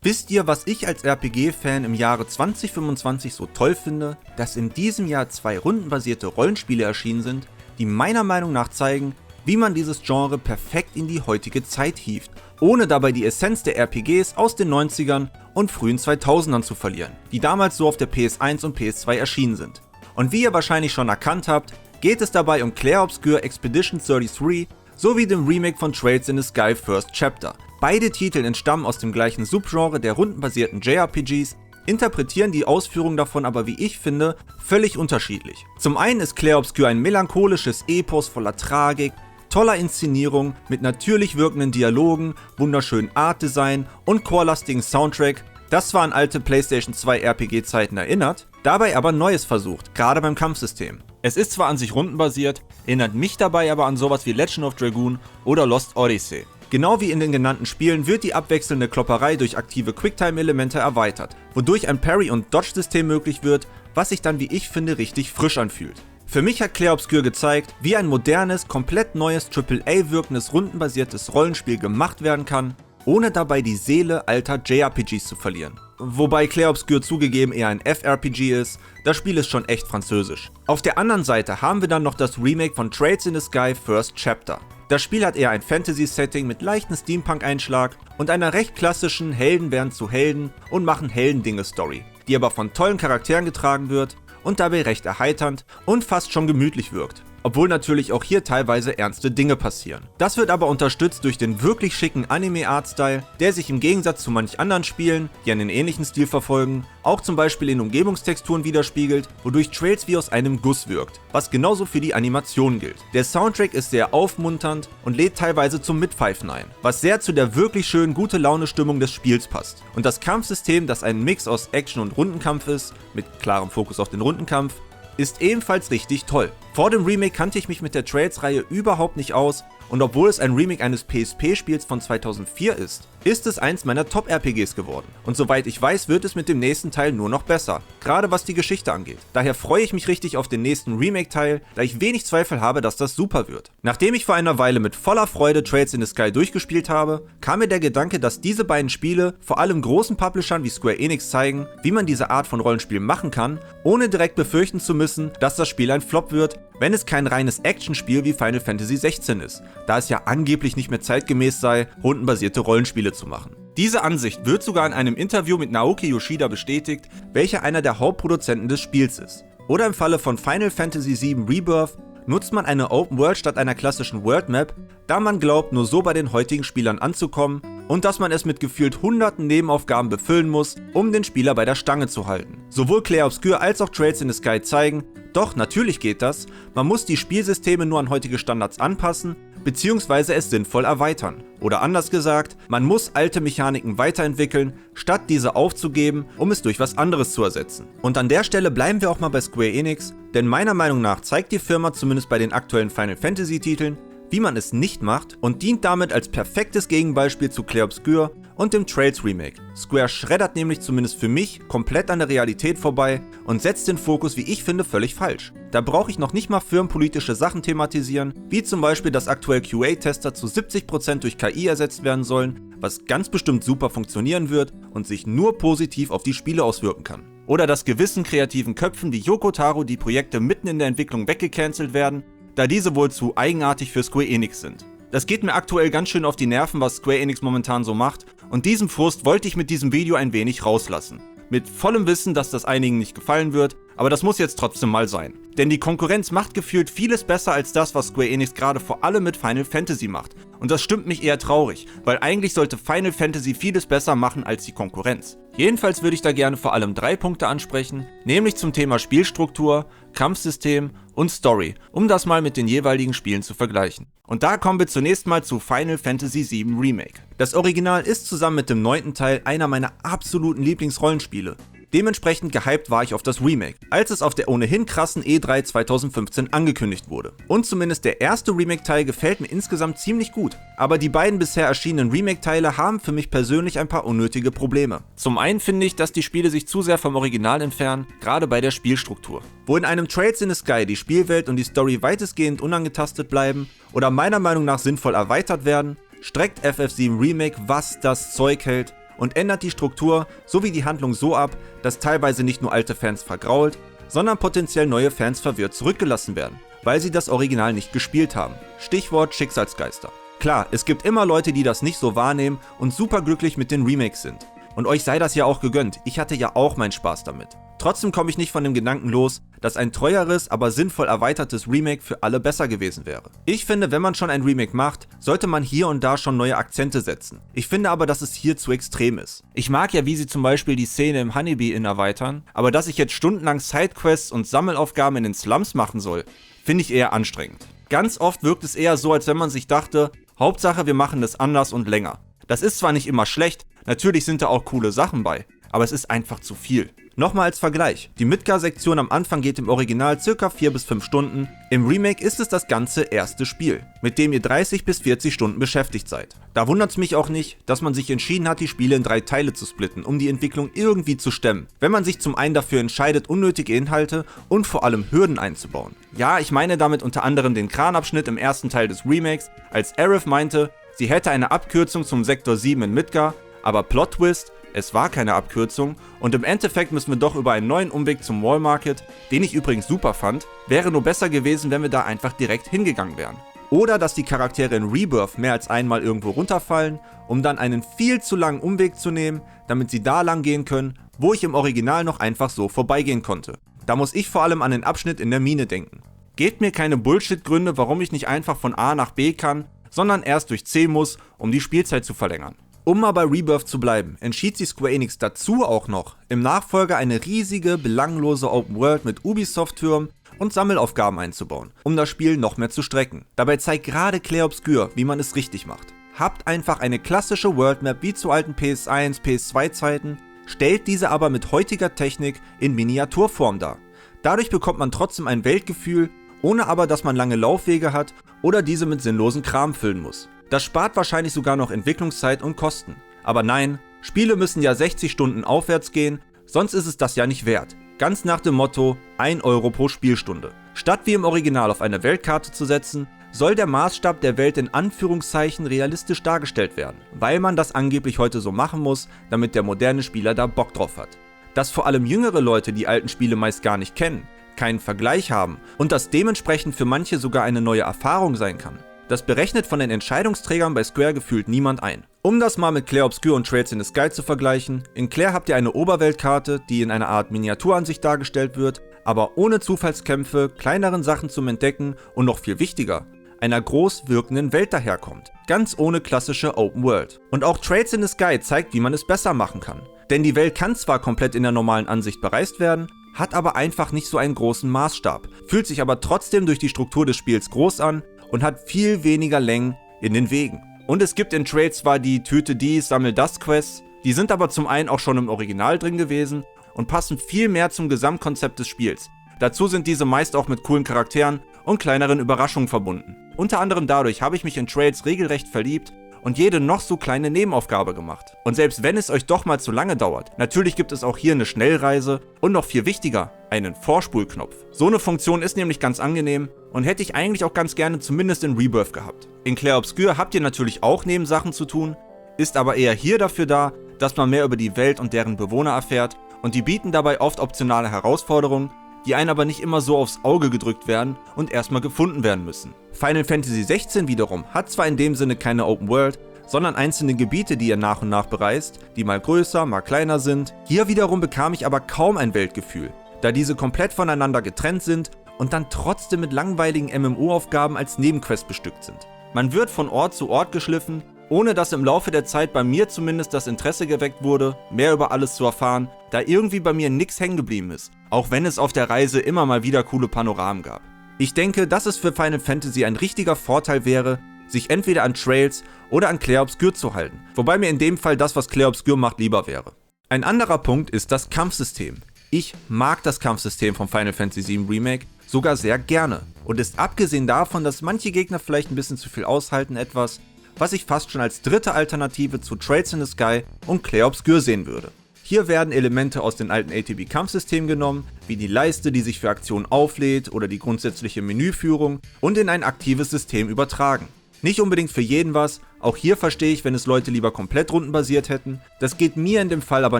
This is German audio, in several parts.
Wisst ihr, was ich als RPG-Fan im Jahre 2025 so toll finde? Dass in diesem Jahr 2 rundenbasierte Rollenspiele erschienen sind, die meiner Meinung nach zeigen, wie man dieses Genre perfekt in die heutige Zeit hieft, ohne dabei die Essenz der RPGs aus den 90ern und frühen 2000ern zu verlieren, die damals so auf der PS1 und PS2 erschienen sind. Und wie ihr wahrscheinlich schon erkannt habt, geht es dabei um Clair Obscur Expedition 33 sowie dem Remake von Trails in the Sky First Chapter. Beide Titel entstammen aus dem gleichen Subgenre der rundenbasierten JRPGs, interpretieren die Ausführungen davon aber, wie ich finde, völlig unterschiedlich. Zum einen ist Clair Obscur ein melancholisches Epos voller Tragik, toller Inszenierung, mit natürlich wirkenden Dialogen, wunderschönen Artdesign und chorlastigen Soundtrack, das zwar an alte PlayStation 2 RPG-Zeiten erinnert, dabei aber Neues versucht, gerade beim Kampfsystem. Es ist zwar an sich rundenbasiert, erinnert mich dabei aber an sowas wie Legend of Dragoon oder Lost Odyssey. Genau wie in den genannten Spielen wird die abwechselnde Klopperei durch aktive Quicktime-Elemente erweitert, wodurch ein Parry- und Dodge-System möglich wird, was sich dann, wie ich finde, richtig frisch anfühlt. Für mich hat Clair Obscur gezeigt, wie ein modernes, komplett neues AAA-wirkendes rundenbasiertes Rollenspiel gemacht werden kann, ohne dabei die Seele alter JRPGs zu verlieren. Wobei Clair Obscur zugegeben eher ein FRPG ist, das Spiel ist schon echt französisch. Auf der anderen Seite haben wir dann noch das Remake von Trails in the Sky First Chapter. Das Spiel hat eher ein Fantasy-Setting mit leichten Steampunk-Einschlag und einer recht klassischen Helden werden zu Helden und machen Heldendinge-Story, die aber von tollen Charakteren getragen wird und dabei recht erheiternd und fast schon gemütlich wirkt. Obwohl natürlich auch hier teilweise ernste Dinge passieren. Das wird aber unterstützt durch den wirklich schicken Anime-Art-Style, der sich im Gegensatz zu manch anderen Spielen, die einen ähnlichen Stil verfolgen, auch zum Beispiel in Umgebungstexturen widerspiegelt, wodurch Trails wie aus einem Guss wirkt, was genauso für die Animation gilt. Der Soundtrack ist sehr aufmunternd und lädt teilweise zum Mitpfeifen ein, was sehr zu der wirklich schönen Gute-Laune-Stimmung des Spiels passt. Und das Kampfsystem, das ein Mix aus Action und Rundenkampf ist, mit klarem Fokus auf den Rundenkampf, ist ebenfalls richtig toll. Vor dem Remake kannte ich mich mit der Trails-Reihe überhaupt nicht aus und obwohl es ein Remake eines PSP-Spiels von 2004 ist es eins meiner Top-RPGs geworden. Und soweit ich weiß, wird es mit dem nächsten Teil nur noch besser, gerade was die Geschichte angeht. Daher freue ich mich richtig auf den nächsten Remake-Teil, da ich wenig Zweifel habe, dass das super wird. Nachdem ich vor einer Weile mit voller Freude Trails in the Sky durchgespielt habe, kam mir der Gedanke, dass diese beiden Spiele vor allem großen Publishern wie Square Enix zeigen, wie man diese Art von Rollenspiel machen kann, ohne direkt befürchten zu müssen, dass das Spiel ein Flop wird, wenn es kein reines Actionspiel wie Final Fantasy 16 ist, da es ja angeblich nicht mehr zeitgemäß sei, rundenbasierte Rollenspiele zu machen. Diese Ansicht wird sogar in einem Interview mit Naoki Yoshida bestätigt, welcher einer der Hauptproduzenten des Spiels ist. Oder im Falle von Final Fantasy VII Rebirth nutzt man eine Open World statt einer klassischen World Map, da man glaubt, nur so bei den heutigen Spielern anzukommen und dass man es mit gefühlt hunderten Nebenaufgaben befüllen muss, um den Spieler bei der Stange zu halten. Sowohl Clair Obscur als auch Trails in the Sky zeigen, doch natürlich geht das, man muss die Spielsysteme nur an heutige Standards anpassen, beziehungsweise es sinnvoll erweitern. Oder anders gesagt, man muss alte Mechaniken weiterentwickeln, statt diese aufzugeben, um es durch was anderes zu ersetzen. Und an der Stelle bleiben wir auch mal bei Square Enix, denn meiner Meinung nach zeigt die Firma zumindest bei den aktuellen Final Fantasy Titeln, wie man es nicht macht und dient damit als perfektes Gegenbeispiel zu Clair Obscur und dem Trails Remake. Square schreddert nämlich zumindest für mich komplett an der Realität vorbei und setzt den Fokus, wie ich finde, völlig falsch. Da brauche ich noch nicht mal firmenpolitische Sachen thematisieren, wie zum Beispiel, dass aktuell QA-Tester zu 70% durch KI ersetzt werden sollen, was ganz bestimmt super funktionieren wird und sich nur positiv auf die Spiele auswirken kann. Oder dass gewissen kreativen Köpfen wie Yoko Taro die Projekte mitten in der Entwicklung weggecancelt werden, da diese wohl zu eigenartig für Square Enix sind. Das geht mir aktuell ganz schön auf die Nerven, was Square Enix momentan so macht, und diesen Frust wollte ich mit diesem Video ein wenig rauslassen. Mit vollem Wissen, dass das einigen nicht gefallen wird, aber das muss jetzt trotzdem mal sein. Denn die Konkurrenz macht gefühlt vieles besser als das, was Square Enix gerade vor allem mit Final Fantasy macht. Und das stimmt mich eher traurig, weil eigentlich sollte Final Fantasy vieles besser machen als die Konkurrenz. Jedenfalls würde ich da gerne vor allem 3 Punkte ansprechen, nämlich zum Thema Spielstruktur, Kampfsystem und Story, um das mal mit den jeweiligen Spielen zu vergleichen. Und da kommen wir zunächst mal zu Final Fantasy VII Remake. Das Original ist zusammen mit dem 9. Teil einer meiner absoluten Lieblingsrollenspiele. Dementsprechend gehypt war ich auf das Remake, als es auf der ohnehin krassen E3 2015 angekündigt wurde. Und zumindest der erste Remake-Teil gefällt mir insgesamt ziemlich gut, aber die beiden bisher erschienenen Remake-Teile haben für mich persönlich ein paar unnötige Probleme. Zum einen finde ich, dass die Spiele sich zu sehr vom Original entfernen, gerade bei der Spielstruktur. Wo in einem Trails in the Sky die Spielwelt und die Story weitestgehend unangetastet bleiben oder meiner Meinung nach sinnvoll erweitert werden, streckt FF7 Remake, was das Zeug hält, und ändert die Struktur sowie die Handlung so ab, dass teilweise nicht nur alte Fans vergrault, sondern potenziell neue Fans verwirrt zurückgelassen werden, weil sie das Original nicht gespielt haben. Stichwort Schicksalsgeister. Klar, es gibt immer Leute, die das nicht so wahrnehmen und superglücklich mit den Remakes sind. Und euch sei das ja auch gegönnt, ich hatte ja auch meinen Spaß damit. Trotzdem komme ich nicht von dem Gedanken los, dass ein teureres, aber sinnvoll erweitertes Remake für alle besser gewesen wäre. Ich finde, wenn man schon ein Remake macht, sollte man hier und da schon neue Akzente setzen. Ich finde aber, dass es hier zu extrem ist. Ich mag ja, wie sie zum Beispiel die Szene im Honeybee Inn erweitern, aber dass ich jetzt stundenlang Sidequests und Sammelaufgaben in den Slums machen soll, finde ich eher anstrengend. Ganz oft wirkt es eher so, als wenn man sich dachte, Hauptsache wir machen es anders und länger. Das ist zwar nicht immer schlecht, natürlich sind da auch coole Sachen bei, aber es ist einfach zu viel. Nochmal als Vergleich, die Midgar-Sektion am Anfang geht im Original ca. 4 bis 5 Stunden, im Remake ist es das ganze erste Spiel, mit dem ihr 30 bis 40 Stunden beschäftigt seid. Da wundert es mich auch nicht, dass man sich entschieden hat, die Spiele in 3 Teile zu splitten, um die Entwicklung irgendwie zu stemmen, wenn man sich zum einen dafür entscheidet, unnötige Inhalte und vor allem Hürden einzubauen. Ja, ich meine damit unter anderem den Kranabschnitt im ersten Teil des Remakes, als Aerith meinte, sie hätte eine Abkürzung zum Sektor 7 in Midgar, aber Plot Twist, es war keine Abkürzung und im Endeffekt müssen wir doch über einen neuen Umweg zum Wall Market, den ich übrigens super fand, wäre nur besser gewesen, wenn wir da einfach direkt hingegangen wären. Oder dass die Charaktere in Rebirth mehr als einmal irgendwo runterfallen, um dann einen viel zu langen Umweg zu nehmen, damit sie da lang gehen können, wo ich im Original noch einfach so vorbeigehen konnte. Da muss ich vor allem an den Abschnitt in der Mine denken. Gebt mir keine Bullshit-Gründe, warum ich nicht einfach von A nach B kann, sondern erst durch C muss, um die Spielzeit zu verlängern. Um mal bei Rebirth zu bleiben, entschied sich Square Enix dazu auch noch, im Nachfolger eine riesige, belanglose Open World mit Ubisoft-Türmen und Sammelaufgaben einzubauen, um das Spiel noch mehr zu strecken. Dabei zeigt gerade Clair Obscur, wie man es richtig macht. Habt einfach eine klassische Worldmap wie zu alten PS1, PS2 Zeiten, stellt diese aber mit heutiger Technik in Miniaturform dar. Dadurch bekommt man trotzdem ein Weltgefühl, ohne aber, dass man lange Laufwege hat oder diese mit sinnlosen Kram füllen muss. Das spart wahrscheinlich sogar noch Entwicklungszeit und Kosten. Aber nein, Spiele müssen ja 60 Stunden aufwärts gehen, sonst ist es das ja nicht wert. Ganz nach dem Motto 1 Euro pro Spielstunde. Statt wie im Original auf eine Weltkarte zu setzen, soll der Maßstab der Welt in Anführungszeichen realistisch dargestellt werden, weil man das angeblich heute so machen muss, damit der moderne Spieler da Bock drauf hat. Dass vor allem jüngere Leute die alten Spiele meist gar nicht kennen, keinen Vergleich haben und das dementsprechend für manche sogar eine neue Erfahrung sein kann. Das berechnet von den Entscheidungsträgern bei Square gefühlt niemand ein. Um das mal mit Clair Obscur und Trails in the Sky zu vergleichen, in Clair habt ihr eine Oberweltkarte, die in einer Art Miniaturansicht dargestellt wird, aber ohne Zufallskämpfe, kleineren Sachen zum Entdecken und noch viel wichtiger, einer groß wirkenden Welt daherkommt. Ganz ohne klassische Open World. Und auch Trails in the Sky zeigt, wie man es besser machen kann. Denn die Welt kann zwar komplett in der normalen Ansicht bereist werden, hat aber einfach nicht so einen großen Maßstab, fühlt sich aber trotzdem durch die Struktur des Spiels groß an und hat viel weniger Längen in den Wegen. Und es gibt in Trails zwar die Töte dies, sammel das Quests, die sind aber zum einen auch schon im Original drin gewesen und passen viel mehr zum Gesamtkonzept des Spiels. Dazu sind diese meist auch mit coolen Charakteren und kleineren Überraschungen verbunden. Unter anderem dadurch habe ich mich in Trails regelrecht verliebt und jede noch so kleine Nebenaufgabe gemacht. Und selbst wenn es euch doch mal zu lange dauert, natürlich gibt es auch hier eine Schnellreise und noch viel wichtiger, einen Vorspulknopf. So eine Funktion ist nämlich ganz angenehm und hätte ich eigentlich auch ganz gerne zumindest in Rebirth gehabt. In Clair Obscur habt ihr natürlich auch Nebensachen zu tun, ist aber eher hier dafür da, dass man mehr über die Welt und deren Bewohner erfährt und die bieten dabei oft optionale Herausforderungen, die einen aber nicht immer so aufs Auge gedrückt werden und erstmal gefunden werden müssen. Final Fantasy 16 wiederum hat zwar in dem Sinne keine Open World, sondern einzelne Gebiete, die ihr nach und nach bereist, die mal größer, mal kleiner sind. Hier wiederum bekam ich aber kaum ein Weltgefühl, da diese komplett voneinander getrennt sind und dann trotzdem mit langweiligen MMO-Aufgaben als Nebenquest bestückt sind. Man wird von Ort zu Ort geschliffen, ohne dass im Laufe der Zeit bei mir zumindest das Interesse geweckt wurde, mehr über alles zu erfahren, da irgendwie bei mir nix hängen geblieben ist, auch wenn es auf der Reise immer mal wieder coole Panoramen gab. Ich denke, dass es für Final Fantasy ein richtiger Vorteil wäre, sich entweder an Trails oder an Clair Obscur zu halten, wobei mir in dem Fall das, was Clair Obscur macht, lieber wäre. Ein anderer Punkt ist das Kampfsystem. Ich mag das Kampfsystem von Final Fantasy VII Remake sogar sehr gerne und ist abgesehen davon, dass manche Gegner vielleicht ein bisschen zu viel aushalten, etwas, was ich fast schon als dritte Alternative zu Trails in the Sky und Clair Obscur sehen würde. Hier werden Elemente aus den alten ATB-Kampfsystemen genommen, wie die Leiste, die sich für Aktionen auflädt oder die grundsätzliche Menüführung und in ein aktives System übertragen. Nicht unbedingt für jeden was, auch hier verstehe ich, wenn es Leute lieber komplett rundenbasiert hätten, das geht mir in dem Fall aber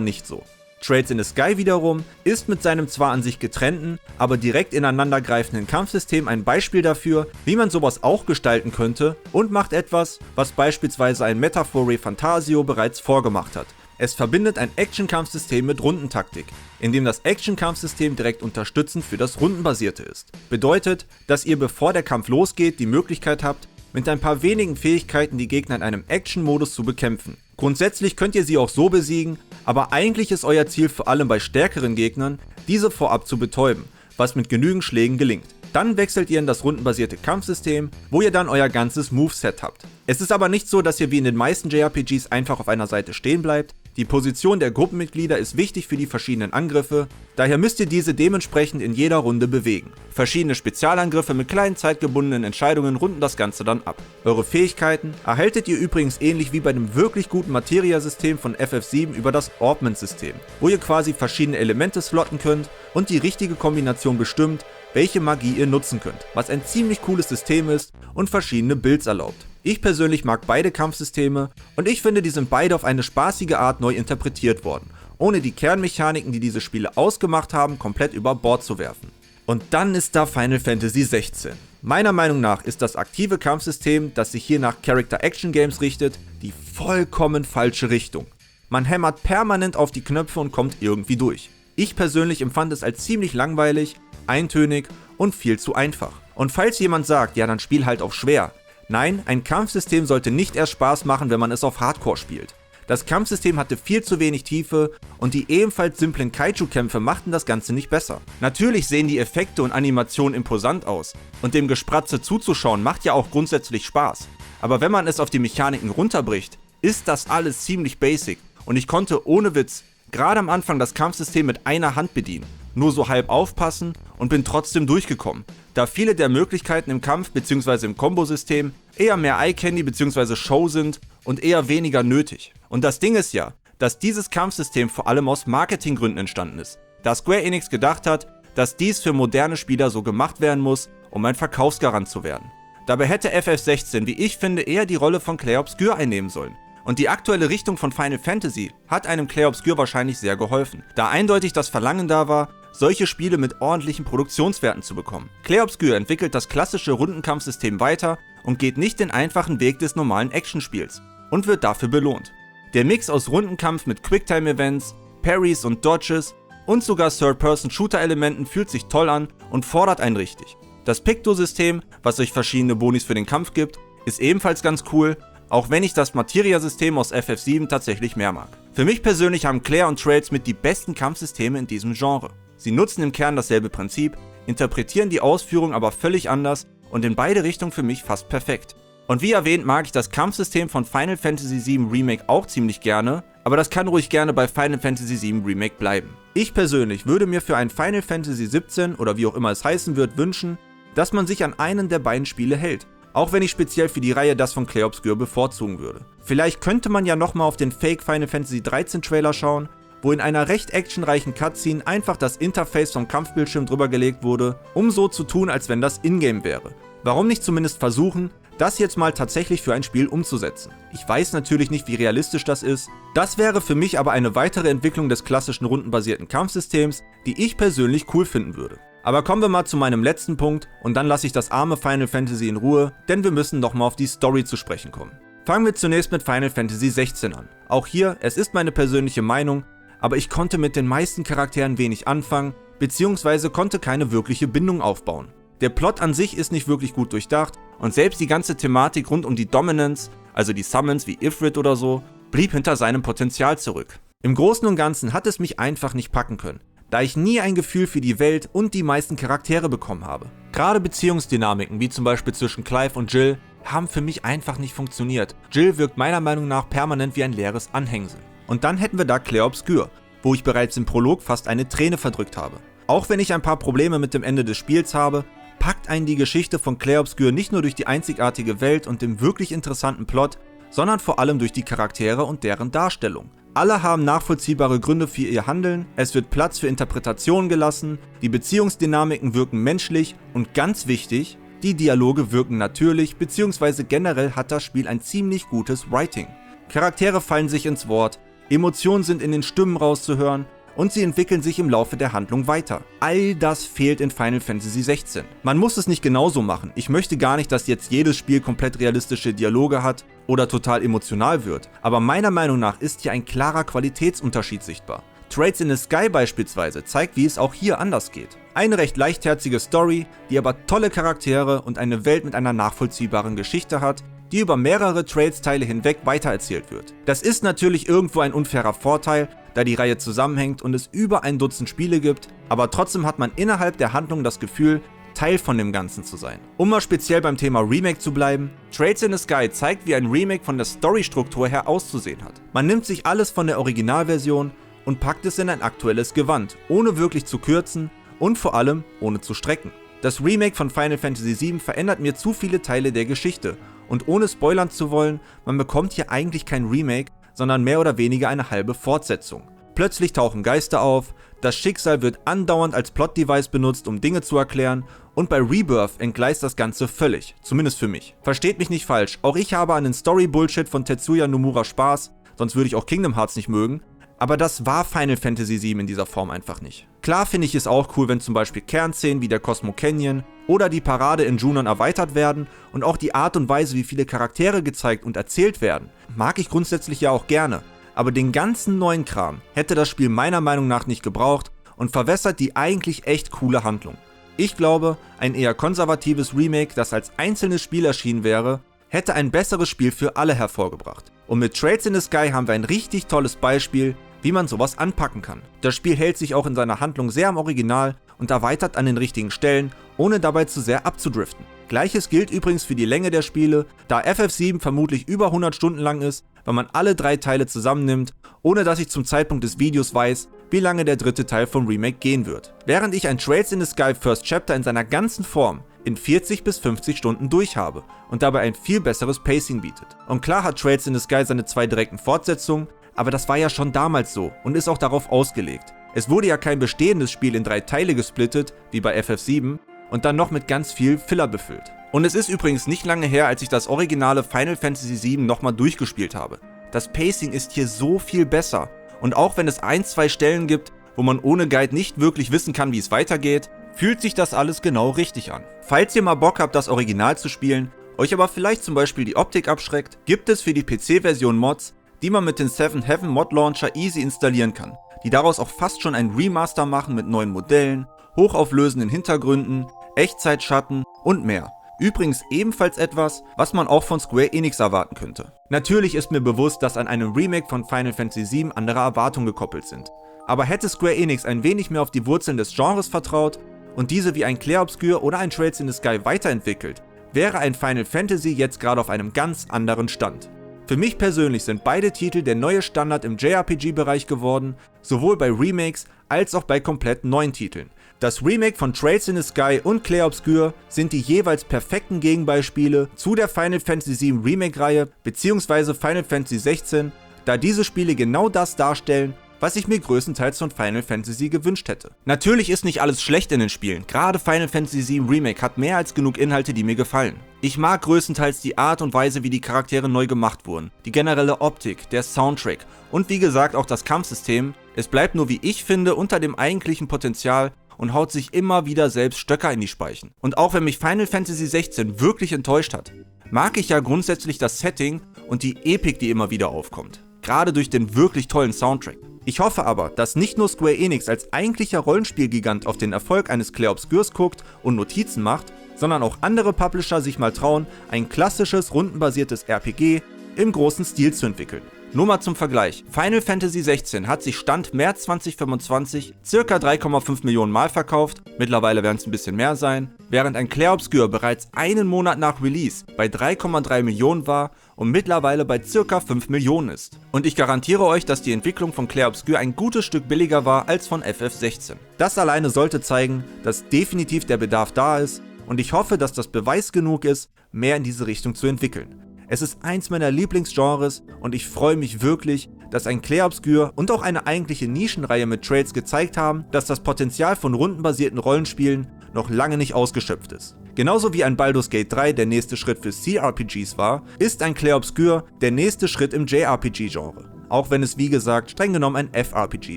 nicht so. Trails in the Sky wiederum ist mit seinem zwar an sich getrennten, aber direkt ineinandergreifenden Kampfsystem ein Beispiel dafür, wie man sowas auch gestalten könnte und macht etwas, was beispielsweise ein Metaphor Re Fantasio bereits vorgemacht hat. Es verbindet ein Action-Kampfsystem mit Rundentaktik, in dem das Action-Kampfsystem direkt unterstützend für das Rundenbasierte ist. Bedeutet, dass ihr bevor der Kampf losgeht die Möglichkeit habt, mit ein paar wenigen Fähigkeiten die Gegner in einem Action-Modus zu bekämpfen. Grundsätzlich könnt ihr sie auch so besiegen, aber eigentlich ist euer Ziel vor allem bei stärkeren Gegnern, diese vorab zu betäuben, was mit genügend Schlägen gelingt. Dann wechselt ihr in das rundenbasierte Kampfsystem, wo ihr dann euer ganzes Moveset habt. Es ist aber nicht so, dass ihr wie in den meisten JRPGs einfach auf einer Seite stehen bleibt. Die Position der Gruppenmitglieder ist wichtig für die verschiedenen Angriffe, daher müsst ihr diese dementsprechend in jeder Runde bewegen. Verschiedene Spezialangriffe mit kleinen zeitgebundenen Entscheidungen runden das Ganze dann ab. Eure Fähigkeiten erhaltet ihr übrigens ähnlich wie bei dem wirklich guten Materia-System von FF7 über das Orbment-System, wo ihr quasi verschiedene Elemente slotten könnt und die richtige Kombination bestimmt, welche Magie ihr nutzen könnt, was ein ziemlich cooles System ist und verschiedene Builds erlaubt. Ich persönlich mag beide Kampfsysteme und ich finde, die sind beide auf eine spaßige Art neu interpretiert worden, ohne die Kernmechaniken, die diese Spiele ausgemacht haben, komplett über Bord zu werfen. Und dann ist da Final Fantasy 16. Meiner Meinung nach ist das aktive Kampfsystem, das sich hier nach Character Action Games richtet, die vollkommen falsche Richtung. Man hämmert permanent auf die Knöpfe und kommt irgendwie durch. Ich persönlich empfand es als ziemlich langweilig, eintönig und viel zu einfach. Und falls jemand sagt, ja dann spiel halt auf schwer. Nein, ein Kampfsystem sollte nicht erst Spaß machen, wenn man es auf Hardcore spielt. Das Kampfsystem hatte viel zu wenig Tiefe und die ebenfalls simplen Kaiju-Kämpfe machten das Ganze nicht besser. Natürlich sehen die Effekte und Animationen imposant aus und dem Gespratze zuzuschauen macht ja auch grundsätzlich Spaß. Aber wenn man es auf die Mechaniken runterbricht, ist das alles ziemlich basic und ich konnte ohne Witz gerade am Anfang das Kampfsystem mit einer Hand bedienen, nur so halb aufpassen und bin trotzdem durchgekommen, da viele der Möglichkeiten im Kampf bzw. im Kombosystem eher mehr Eye-Candy bzw. Show sind und eher weniger nötig. Und das Ding ist ja, dass dieses Kampfsystem vor allem aus Marketinggründen entstanden ist, da Square Enix gedacht hat, dass dies für moderne Spieler so gemacht werden muss, um ein Verkaufsgarant zu werden. Dabei hätte FF16, wie ich finde, eher die Rolle von Clair Obscur einnehmen sollen. Und die aktuelle Richtung von Final Fantasy hat einem Clair Obscur wahrscheinlich sehr geholfen, da eindeutig das Verlangen da war, solche Spiele mit ordentlichen Produktionswerten zu bekommen. Clair Obscur entwickelt das klassische Rundenkampfsystem weiter und geht nicht den einfachen Weg des normalen Actionspiels und wird dafür belohnt. Der Mix aus Rundenkampf mit Quicktime-Events, Parries und Dodges und sogar Third-Person-Shooter-Elementen fühlt sich toll an und fordert einen richtig. Das Picto-System, was euch verschiedene Bonis für den Kampf gibt, ist ebenfalls ganz cool, auch wenn ich das Materia-System aus FF7 tatsächlich mehr mag. Für mich persönlich haben Clair und Trails mit die besten Kampfsysteme in diesem Genre. Sie nutzen im Kern dasselbe Prinzip, interpretieren die Ausführung aber völlig anders und in beide Richtungen für mich fast perfekt. Und wie erwähnt mag ich das Kampfsystem von Final Fantasy VII Remake auch ziemlich gerne, aber das kann ruhig gerne bei Final Fantasy VII Remake bleiben. Ich persönlich würde mir für ein Final Fantasy 17 oder wie auch immer es heißen wird wünschen, dass man sich an einen der beiden Spiele hält. Auch wenn ich speziell für die Reihe das von Clair Obscur bevorzugen würde. Vielleicht könnte man ja nochmal auf den Fake Final Fantasy 13 Trailer schauen, wo in einer recht actionreichen Cutscene einfach das Interface vom Kampfbildschirm drüber gelegt wurde, um so zu tun, als wenn das Ingame wäre. Warum nicht zumindest versuchen, das jetzt mal tatsächlich für ein Spiel umzusetzen? Ich weiß natürlich nicht, wie realistisch das ist. Das wäre für mich aber eine weitere Entwicklung des klassischen rundenbasierten Kampfsystems, die ich persönlich cool finden würde. Aber kommen wir mal zu meinem letzten Punkt und dann lasse ich das arme Final Fantasy in Ruhe, denn wir müssen nochmal auf die Story zu sprechen kommen. Fangen wir zunächst mit Final Fantasy 16 an. Auch hier, es ist meine persönliche Meinung, aber ich konnte mit den meisten Charakteren wenig anfangen, beziehungsweise konnte keine wirkliche Bindung aufbauen. Der Plot an sich ist nicht wirklich gut durchdacht und selbst die ganze Thematik rund um die Dominance, also die Summons wie Ifrit oder so, blieb hinter seinem Potenzial zurück. Im Großen und Ganzen hat es mich einfach nicht packen können, da ich nie ein Gefühl für die Welt und die meisten Charaktere bekommen habe. Gerade Beziehungsdynamiken, wie zum Beispiel zwischen Clive und Jill, haben für mich einfach nicht funktioniert. Jill wirkt meiner Meinung nach permanent wie ein leeres Anhängsel. Und dann hätten wir da Clair Obscur, wo ich bereits im Prolog fast eine Träne verdrückt habe. Auch wenn ich ein paar Probleme mit dem Ende des Spiels habe, packt einen die Geschichte von Clair Obscur nicht nur durch die einzigartige Welt und den wirklich interessanten Plot, sondern vor allem durch die Charaktere und deren Darstellung. Alle haben nachvollziehbare Gründe für ihr Handeln, es wird Platz für Interpretationen gelassen, die Beziehungsdynamiken wirken menschlich und ganz wichtig, Die Dialoge wirken natürlich, beziehungsweise generell hat das Spiel ein ziemlich gutes Writing. Charaktere fallen sich ins Wort, Emotionen sind in den Stimmen rauszuhören und sie entwickeln sich im Laufe der Handlung weiter. All das fehlt in Final Fantasy 16. Man muss es nicht genauso machen. Ich möchte gar nicht, dass jetzt jedes Spiel komplett realistische Dialoge hat oder total emotional wird, aber meiner Meinung nach ist hier ein klarer Qualitätsunterschied sichtbar. Trades in the Sky beispielsweise zeigt, wie es auch hier anders geht. Eine recht leichtherzige Story, die aber tolle Charaktere und eine Welt mit einer nachvollziehbaren Geschichte hat, die über mehrere Trades-Teile hinweg weitererzählt wird. Das ist natürlich irgendwo ein unfairer Vorteil, da die Reihe zusammenhängt und es über ein Dutzend Spiele gibt, aber trotzdem hat man innerhalb der Handlung das Gefühl, Teil von dem Ganzen zu sein. Um mal speziell beim Thema Remake zu bleiben, Trades in the Sky zeigt, wie ein Remake von der Storystruktur her auszusehen hat. Man nimmt sich alles von der Originalversion und packt es in ein aktuelles Gewand, ohne wirklich zu kürzen und vor allem ohne zu strecken. Das Remake von Final Fantasy VII verändert mir zu viele Teile der Geschichte und ohne spoilern zu wollen, man bekommt hier eigentlich kein Remake, sondern mehr oder weniger eine halbe Fortsetzung. Plötzlich tauchen Geister auf, das Schicksal wird andauernd als Plot-Device benutzt, um Dinge zu erklären, und bei Rebirth entgleist das Ganze völlig, zumindest für mich. Versteht mich nicht falsch, auch ich habe an den Story-Bullshit von Tetsuya Nomura Spaß, sonst würde ich auch Kingdom Hearts nicht mögen, aber das war Final Fantasy VII in dieser Form einfach nicht. Klar finde ich es auch cool, wenn zum Beispiel Kernszenen wie der Cosmo Canyon oder die Parade in Junon erweitert werden und auch die Art und Weise, wie viele Charaktere gezeigt und erzählt werden, mag ich grundsätzlich ja auch gerne. Aber den ganzen neuen Kram hätte das Spiel meiner Meinung nach nicht gebraucht und verwässert die eigentlich echt coole Handlung. Ich glaube, ein eher konservatives Remake, das als einzelnes Spiel erschienen wäre, hätte ein besseres Spiel für alle hervorgebracht. Und mit Trades in the Sky haben wir ein richtig tolles Beispiel, wie man sowas anpacken kann. Das Spiel hält sich auch in seiner Handlung sehr am Original und erweitert an den richtigen Stellen, ohne dabei zu sehr abzudriften. Gleiches gilt übrigens für die Länge der Spiele, da FF7 vermutlich über 100 Stunden lang ist, wenn man alle 3 Teile zusammennimmt, ohne dass ich zum Zeitpunkt des Videos weiß, wie lange der dritte Teil vom Remake gehen wird. Während ich ein Trades in the Sky First Chapter in seiner ganzen Form in 40 bis 50 Stunden durch habe und dabei ein viel besseres Pacing bietet. Und klar hat Trades in the Sky seine 2 direkten Fortsetzungen, aber das war ja schon damals so und ist auch darauf ausgelegt. Es wurde ja kein bestehendes Spiel in 3 Teile gesplittet, wie bei FF7, und dann noch mit ganz viel Filler befüllt. Und es ist übrigens nicht lange her, als ich das originale Final Fantasy VII nochmal durchgespielt habe. Das Pacing ist hier so viel besser und auch wenn es 1-2 Stellen gibt, wo man ohne Guide nicht wirklich wissen kann, wie es weitergeht, fühlt sich das alles genau richtig an. Falls ihr mal Bock habt, das Original zu spielen, euch aber vielleicht zum Beispiel die Optik abschreckt, gibt es für die PC-Version Mods, die man mit dem Seven Heaven Mod Launcher easy installieren kann, die daraus auch fast schon ein Remaster machen mit neuen Modellen, hochauflösenden Hintergründen, Echtzeitschatten und mehr. Übrigens ebenfalls etwas, was man auch von Square Enix erwarten könnte. Natürlich ist mir bewusst, dass an einem Remake von Final Fantasy VII andere Erwartungen gekoppelt sind. Aber hätte Square Enix ein wenig mehr auf die Wurzeln des Genres vertraut und diese wie ein Clair Obscur oder ein Trades in the Sky weiterentwickelt, wäre ein Final Fantasy jetzt gerade auf einem ganz anderen Stand. Für mich persönlich sind beide Titel der neue Standard im JRPG-Bereich geworden, sowohl bei Remakes als auch bei komplett neuen Titeln. Das Remake von Trades in the Sky und Clair Obscur sind die jeweils perfekten Gegenbeispiele zu der Final Fantasy VII Remake-Reihe bzw. Final Fantasy 16, da diese Spiele genau das darstellen, was ich mir größtenteils von Final Fantasy gewünscht hätte. Natürlich ist nicht alles schlecht in den Spielen, gerade Final Fantasy VII Remake hat mehr als genug Inhalte, die mir gefallen. Ich mag größtenteils die Art und Weise, wie die Charaktere neu gemacht wurden, die generelle Optik, der Soundtrack und wie gesagt auch das Kampfsystem. Es bleibt nur, wie ich finde, unter dem eigentlichen Potenzial und haut sich immer wieder selbst Stöcker in die Speichen. Und auch wenn mich Final Fantasy 16 wirklich enttäuscht hat, mag ich ja grundsätzlich das Setting und die Epik, die immer wieder aufkommt. Gerade durch den wirklich tollen Soundtrack. Ich hoffe aber, dass nicht nur Square Enix als eigentlicher Rollenspielgigant auf den Erfolg eines Clair Obscurs guckt und Notizen macht, sondern auch andere Publisher sich mal trauen, ein klassisches, rundenbasiertes RPG im großen Stil zu entwickeln. Nur mal zum Vergleich, Final Fantasy 16 hat sich Stand März 2025 ca. 3,5 Millionen Mal verkauft, mittlerweile werden es ein bisschen mehr sein, während ein Clair Obscur bereits einen Monat nach Release bei 3,3 Millionen war und mittlerweile bei ca. 5 Millionen ist. Und ich garantiere euch, dass die Entwicklung von Clair Obscur ein gutes Stück billiger war als von FF16. Das alleine sollte zeigen, dass definitiv der Bedarf da ist und ich hoffe, dass das Beweis genug ist, mehr in diese Richtung zu entwickeln. Es ist eins meiner Lieblingsgenres und ich freue mich wirklich, dass ein Clair Obscur und auch eine eigentliche Nischenreihe mit Trades gezeigt haben, dass das Potenzial von rundenbasierten Rollenspielen noch lange nicht ausgeschöpft ist. Genauso wie ein Baldur's Gate 3 der nächste Schritt für CRPGs war, ist ein Clair Obscur der nächste Schritt im JRPG-Genre. Auch wenn es wie gesagt streng genommen ein FRPG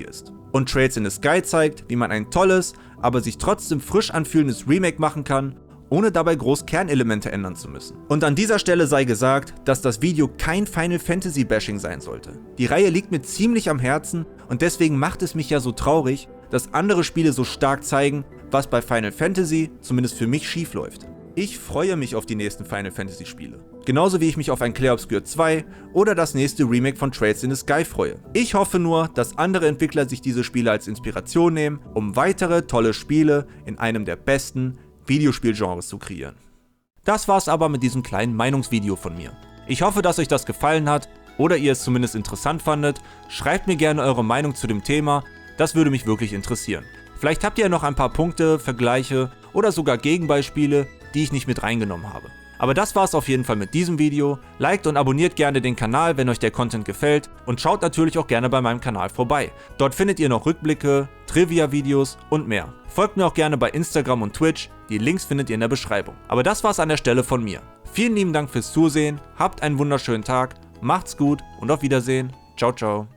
ist. Und Trails in the Sky zeigt, wie man ein tolles, aber sich trotzdem frisch anfühlendes Remake machen kann, ohne dabei groß Kernelemente ändern zu müssen. Und an dieser Stelle sei gesagt, dass das Video kein Final Fantasy Bashing sein sollte. Die Reihe liegt mir ziemlich am Herzen und deswegen macht es mich ja so traurig, dass andere Spiele so stark zeigen, was bei Final Fantasy zumindest für mich schief läuft. Ich freue mich auf die nächsten Final Fantasy Spiele. Genauso wie ich mich auf ein Clair Obscur 2 oder das nächste Remake von Trails in the Sky freue. Ich hoffe nur, dass andere Entwickler sich diese Spiele als Inspiration nehmen, um weitere tolle Spiele in einem der besten Videospielgenres zu kreieren. Das war's aber mit diesem kleinen Meinungsvideo von mir. Ich hoffe, dass euch das gefallen hat oder ihr es zumindest interessant fandet. Schreibt mir gerne eure Meinung zu dem Thema, das würde mich wirklich interessieren. Vielleicht habt ihr noch ein paar Punkte, Vergleiche oder sogar Gegenbeispiele, die ich nicht mit reingenommen habe. Aber das war's auf jeden Fall mit diesem Video. Liked und abonniert gerne den Kanal, wenn euch der Content gefällt und schaut natürlich auch gerne bei meinem Kanal vorbei. Dort findet ihr noch Rückblicke, Trivia-Videos und mehr. Folgt mir auch gerne bei Instagram und Twitch, die Links findet ihr in der Beschreibung. Aber das war's an der Stelle von mir. Vielen lieben Dank fürs Zusehen, habt einen wunderschönen Tag, macht's gut und auf Wiedersehen. Ciao, ciao.